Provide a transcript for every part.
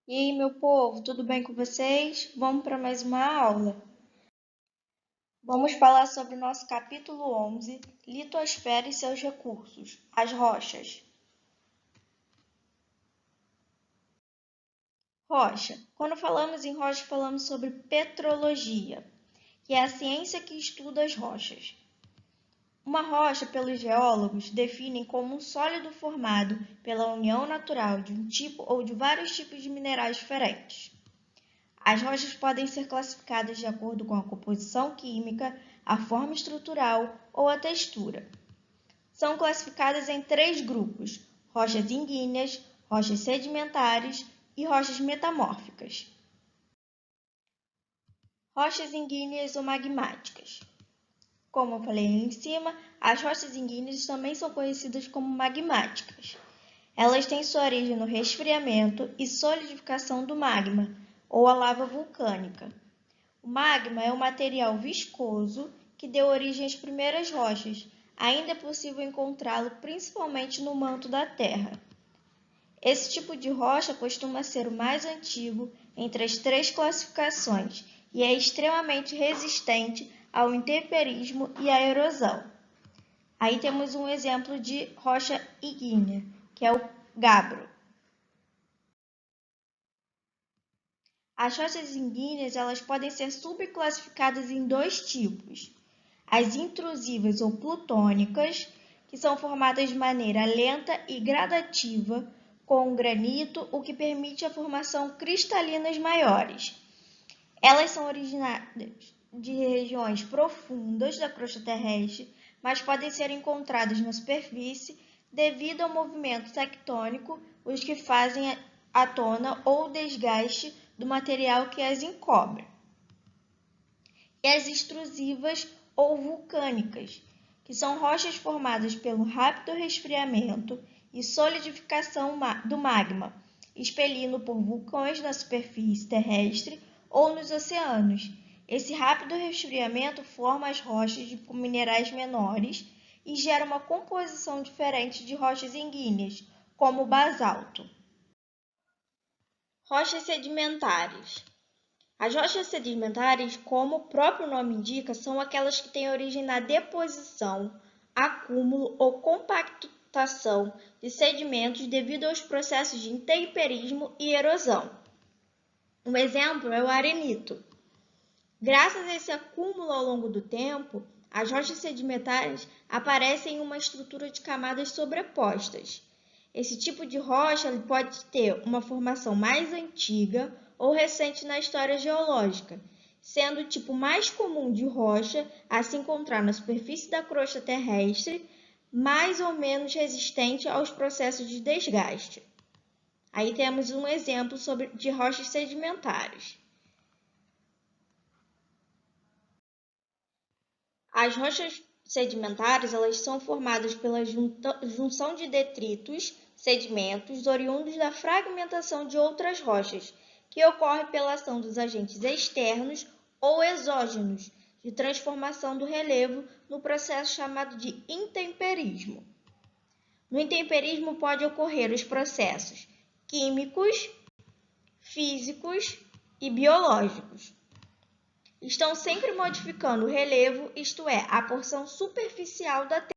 E aí, meu povo, tudo bem com vocês? Vamos para mais uma aula? Vamos falar sobre o nosso capítulo 11, Litosfera e seus recursos, as rochas. Rocha. Quando falamos em rocha, falamos sobre petrologia, que é a ciência que estuda as rochas. Uma rocha, pelos geólogos, definem como um sólido formado pela união natural de um tipo ou de vários tipos de minerais diferentes. As rochas podem ser classificadas de acordo com a composição química, a forma estrutural ou a textura. São classificadas em 3 grupos: rochas ígneas, rochas sedimentares e rochas metamórficas. Rochas ígneas ou magmáticas. Como eu falei ali em cima, as rochas ígneas também são conhecidas como magmáticas. Elas têm sua origem no resfriamento e solidificação do magma, ou a lava vulcânica. O magma é um material viscoso que deu origem às primeiras rochas. Ainda é possível encontrá-lo principalmente no manto da Terra. Esse tipo de rocha costuma ser o mais antigo entre as 3 classificações e é extremamente resistente ao intemperismo e à erosão. Aí temos um exemplo de rocha ígnea, que é o gabbro. As rochas ígneas elas podem ser subclassificadas em 2 tipos: as intrusivas ou plutônicas, que são formadas de maneira lenta e gradativa com o granito, o que permite a formação cristalinas maiores. Elas são originadas de regiões profundas da crosta terrestre, mas podem ser encontradas na superfície devido ao movimento tectônico, os que fazem à tona ou desgaste do material que as encobre. E as extrusivas ou vulcânicas, que são rochas formadas pelo rápido resfriamento e solidificação do magma, expelindo por vulcões na superfície terrestre ou nos oceanos. Esse rápido resfriamento forma as rochas com minerais menores e gera uma composição diferente de rochas ígneas, como o basalto. Rochas sedimentares. As rochas sedimentares, como o próprio nome indica, são aquelas que têm origem na deposição, acúmulo ou compactação de sedimentos devido aos processos de intemperismo e erosão. Um exemplo é o arenito. Graças a esse acúmulo ao longo do tempo, as rochas sedimentares aparecem em uma estrutura de camadas sobrepostas. Esse tipo de rocha pode ter uma formação mais antiga ou recente na história geológica, sendo o tipo mais comum de rocha a se encontrar na superfície da crosta terrestre, mais ou menos resistente aos processos de desgaste. Aí temos um exemplo de rochas sedimentares. As rochas sedimentares elas são formadas pela junção de detritos, sedimentos, oriundos da fragmentação de outras rochas, que ocorre pela ação dos agentes externos ou exógenos de transformação do relevo no processo chamado de intemperismo. No intemperismo pode ocorrer os processos químicos, físicos e biológicos. Estão sempre modificando o relevo, isto é, a porção superficial da Terra.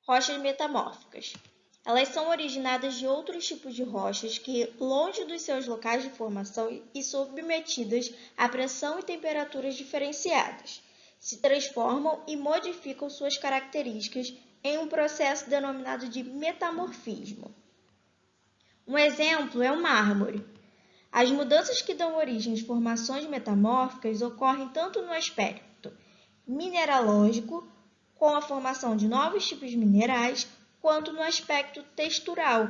Rochas metamórficas. Elas são originadas de outros tipos de rochas que, longe dos seus locais de formação e submetidas a pressão e temperaturas diferenciadas, se transformam e modificam suas características em um processo denominado de metamorfismo. Um exemplo é o mármore. As mudanças que dão origem às formações metamórficas ocorrem tanto no aspecto mineralógico, com a formação de novos tipos de minerais, quanto no aspecto textural,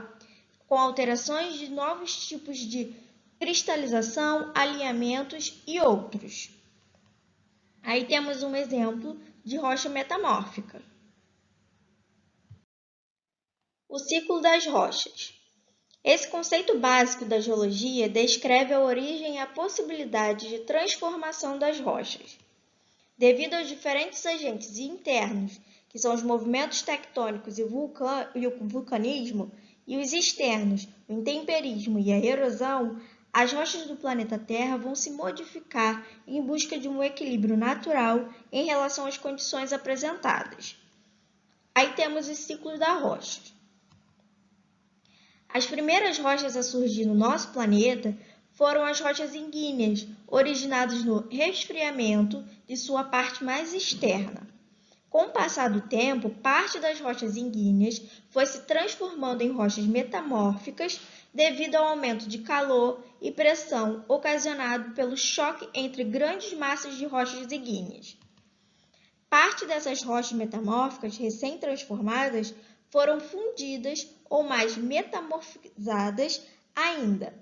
com alterações de novos tipos de cristalização, alinhamentos e outros. Aí temos um exemplo de rocha metamórfica. O ciclo das rochas. Esse conceito básico da geologia descreve a origem e a possibilidade de transformação das rochas. Devido aos diferentes agentes internos, que são os movimentos tectônicos e o vulcanismo, e os externos, o intemperismo e a erosão, as rochas do planeta Terra vão se modificar em busca de um equilíbrio natural em relação às condições apresentadas. Aí temos os ciclos da rocha. As primeiras rochas a surgir no nosso planeta foram as rochas ígneas, originadas no resfriamento de sua parte mais externa. Com o passar do tempo, parte das rochas ígneas foi se transformando em rochas metamórficas devido ao aumento de calor e pressão ocasionado pelo choque entre grandes massas de rochas ígneas. Parte dessas rochas metamórficas recém-transformadas foram fundidas ou mais metamorfizadas ainda.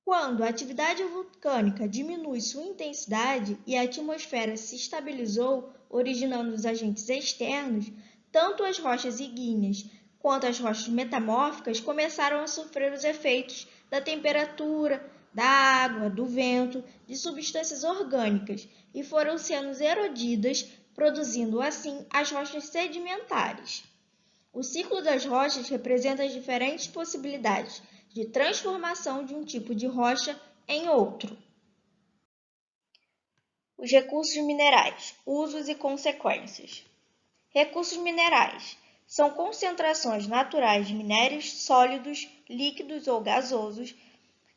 Quando a atividade vulcânica diminui sua intensidade e a atmosfera se estabilizou, originando os agentes externos, tanto as rochas ígneas quanto as rochas metamórficas começaram a sofrer os efeitos da temperatura, da água, do vento, de substâncias orgânicas e foram sendo erodidas, produzindo assim as rochas sedimentares. O ciclo das rochas representa as diferentes possibilidades de transformação de um tipo de rocha em outro. Os recursos minerais, usos e consequências. Recursos minerais são concentrações naturais de minérios sólidos, líquidos ou gasosos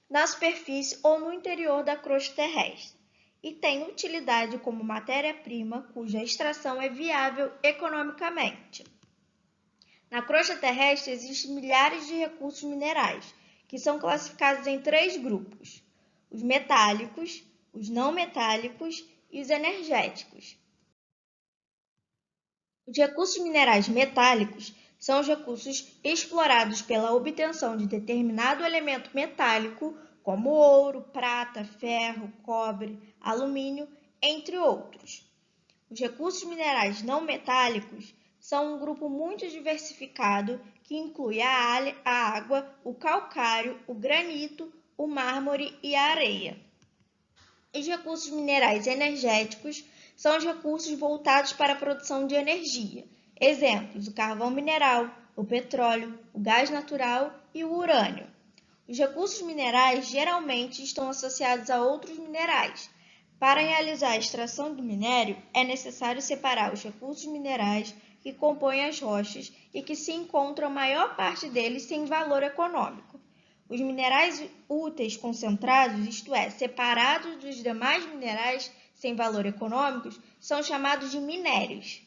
na superfície ou no interior da crosta terrestre e têm utilidade como matéria-prima cuja extração é viável economicamente. Na crosta terrestre existem milhares de recursos minerais, que são classificados em 3 grupos: os metálicos, os não metálicos e os energéticos. Os recursos minerais metálicos são os recursos explorados pela obtenção de determinado elemento metálico, como ouro, prata, ferro, cobre, alumínio, entre outros. Os recursos minerais não metálicos são um grupo muito diversificado que inclui a água, o calcário, o granito, o mármore e a areia. Os recursos minerais energéticos são os recursos voltados para a produção de energia. Exemplos: o carvão mineral, o petróleo, o gás natural e o urânio. Os recursos minerais geralmente estão associados a outros minerais. Para realizar a extração do minério, é necessário separar os recursos minerais que compõem as rochas e que se encontram a maior parte deles sem valor econômico. Os minerais úteis concentrados, isto é, separados dos demais minerais sem valor econômico, são chamados de minérios.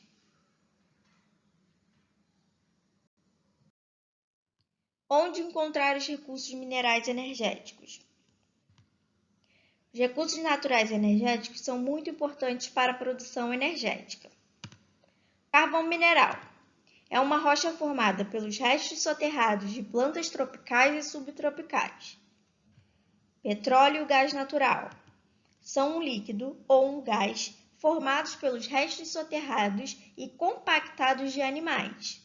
Onde encontrar os recursos minerais energéticos? Os recursos naturais energéticos são muito importantes para a produção energética. Carvão mineral é uma rocha formada pelos restos soterrados de plantas tropicais e subtropicais. Petróleo e gás natural são um líquido ou um gás formados pelos restos soterrados e compactados de animais.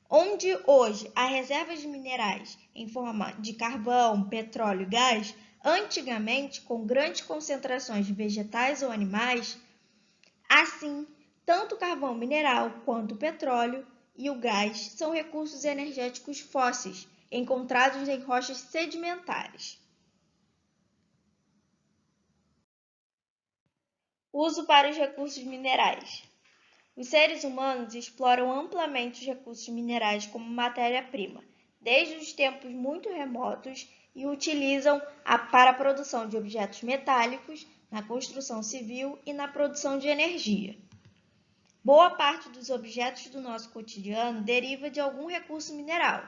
Onde hoje há reservas de minerais em forma de carvão, petróleo e gás, antigamente com grandes concentrações de vegetais ou animais, assim, tanto o carvão mineral quanto o petróleo e o gás são recursos energéticos fósseis, encontrados em rochas sedimentares. Uso para os recursos minerais. Os seres humanos exploram amplamente os recursos minerais como matéria-prima, desde os tempos muito remotos, e utilizam para a produção de objetos metálicos, na construção civil e na produção de energia. Boa parte dos objetos do nosso cotidiano deriva de algum recurso mineral.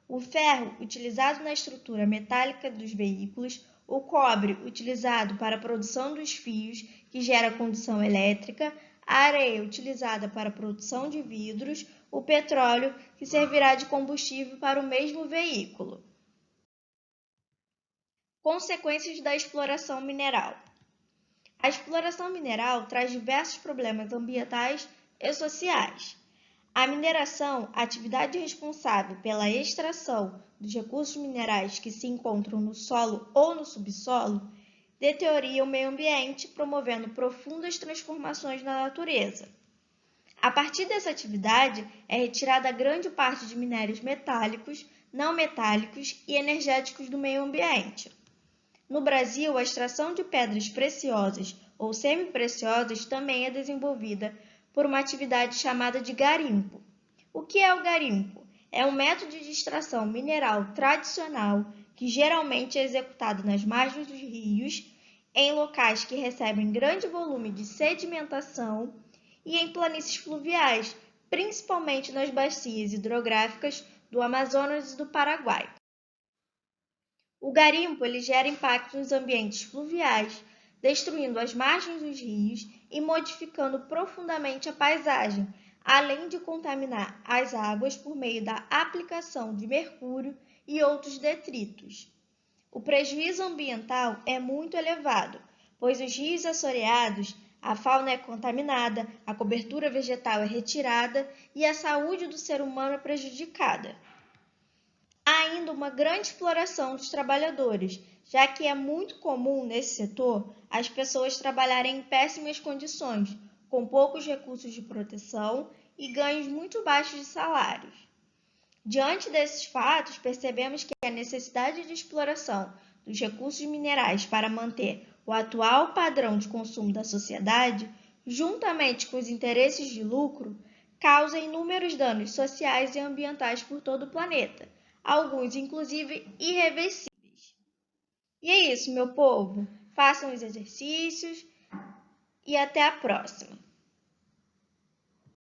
O ferro, utilizado na estrutura metálica dos veículos, o cobre, utilizado para a produção dos fios, que gera condução elétrica, a areia, utilizada para a produção de vidros, o petróleo, que servirá de combustível para o mesmo veículo. Consequências da exploração mineral. A exploração mineral traz diversos problemas ambientais e sociais. A mineração, a atividade responsável pela extração dos recursos minerais que se encontram no solo ou no subsolo, deteriora o meio ambiente, promovendo profundas transformações na natureza. A partir dessa atividade, é retirada grande parte de minérios metálicos, não metálicos e energéticos do meio ambiente. No Brasil, a extração de pedras preciosas ou semipreciosas também é desenvolvida por uma atividade chamada de garimpo. O que é o garimpo? É um método de extração mineral tradicional que geralmente é executado nas margens dos rios, em locais que recebem grande volume de sedimentação e em planícies fluviais, principalmente nas bacias hidrográficas do Amazonas e do Paraguai. O garimpo gera impacto nos ambientes fluviais, destruindo as margens dos rios e modificando profundamente a paisagem, além de contaminar as águas por meio da aplicação de mercúrio e outros detritos. O prejuízo ambiental é muito elevado, pois os rios assoreados, a fauna é contaminada, a cobertura vegetal é retirada e a saúde do ser humano é prejudicada. Há ainda uma grande exploração dos trabalhadores, já que é muito comum nesse setor as pessoas trabalharem em péssimas condições, com poucos recursos de proteção e ganhos muito baixos de salários. Diante desses fatos, percebemos que a necessidade de exploração dos recursos minerais para manter o atual padrão de consumo da sociedade, juntamente com os interesses de lucro, causa inúmeros danos sociais e ambientais por todo o planeta, alguns inclusive irreversíveis. E é isso, meu povo. Façam os exercícios e até a próxima!